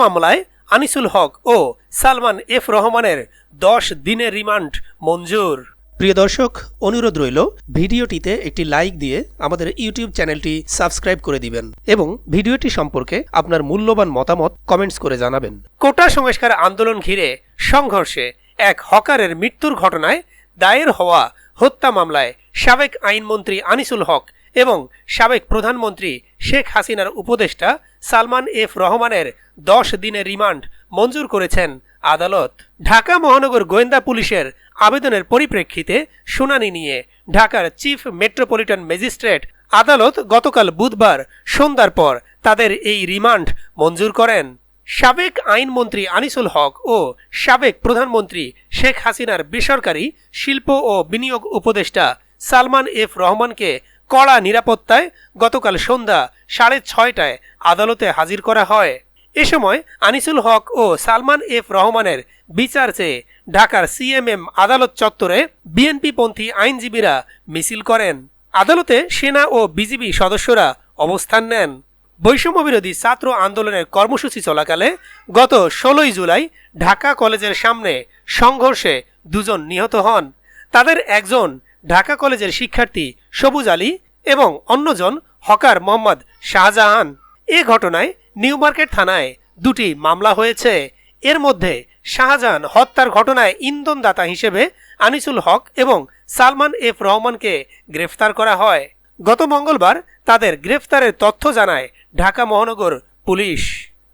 মামলায় আনিসুল হক ও সালমান এফ রহমানের 10 দিনের রিমান্ড মঞ্জুর। প্রিয় দর্শক, অনুরোধ রইল ভিডিওটিতে একটি লাইক দিয়ে আমাদের ইউটিউব চ্যানেলটি সাবস্ক্রাইব করে দিবেন এবং ভিডিওটি সম্পর্কে আপনার মূল্যবান মতামত কমেন্টস করে জানাবেন। কোটা সংস্কার আন্দোলন ঘিরে সংঘর্ষে এক হকারের মৃত্যুর ঘটনায় দায়ের হওয়া হত্যা মামলায় সাবেক আইনমন্ত্রী আনিসুল হক এবং সাবেক প্রধানমন্ত্রী শেখ হাসিনার উপদেষ্টা সালমান এফ রহমানের 10 দিনের রিমান্ড মঞ্জুর করেছেন আদালত। ঢাকা মহানগর গোয়েন্দা পুলিশের আবেদনের পরিপ্রেক্ষিতে শুনানি নিয়ে ঢাকার চিফ মেট্রোপলিটন ম্যাজিস্ট্রেট আদালত গতকাল বুধবার সন্ধ্যার পর তাদের এই রিমান্ড মঞ্জুর করেন। সাবেক আইনমন্ত্রী আনিসুল হক ও সাবেক প্রধানমন্ত্রী শেখ হাসিনার বেসরকারি শিল্প ও বিনিয়োগ উপদেষ্টা সালমান এফ রহমানকে কড়া নিরাপত্তায় গতকাল সন্ধ্যা 6:30টায় আদালতে হাজির করা হয়। এ সময় আনিসুল হক ও সালমান এফ রহমানের বিচার চেয়ে ঢাকার সিএমএম আদালত চত্বরে বিএনপিপন্থী আইনজীবীরা মিছিল করেন। আদালতে সেনা ও বিজিবি সদস্যরা অবস্থান নেন। বৈষম্যবিরোধী ছাত্র আন্দোলনের কর্মসূচি চলাকালে গত 16 জুলাই ঢাকা কলেজের সামনে সংঘর্ষে 2 জন নিহত হন। তাদের একজন ঢাকা কলেজের শিক্ষার্থী সবুজ আলী এবং অন্যজন হকার মোহাম্মদ শাহজাহান। এ ঘটনায় নিউ মার্কেট থানায় 2টি মামলা হয়েছে। এর মধ্যে শাহজাহান হত্যার ঘটনায় ইন্ধনদাতা হিসেবে আনিসুল হক এবং সালমান এফ রহমানকে গ্রেফতার করা হয়। গত মঙ্গলবার তাদের গ্রেফতারের তথ্য জানায় ঢাকা মহানগর পুলিশ।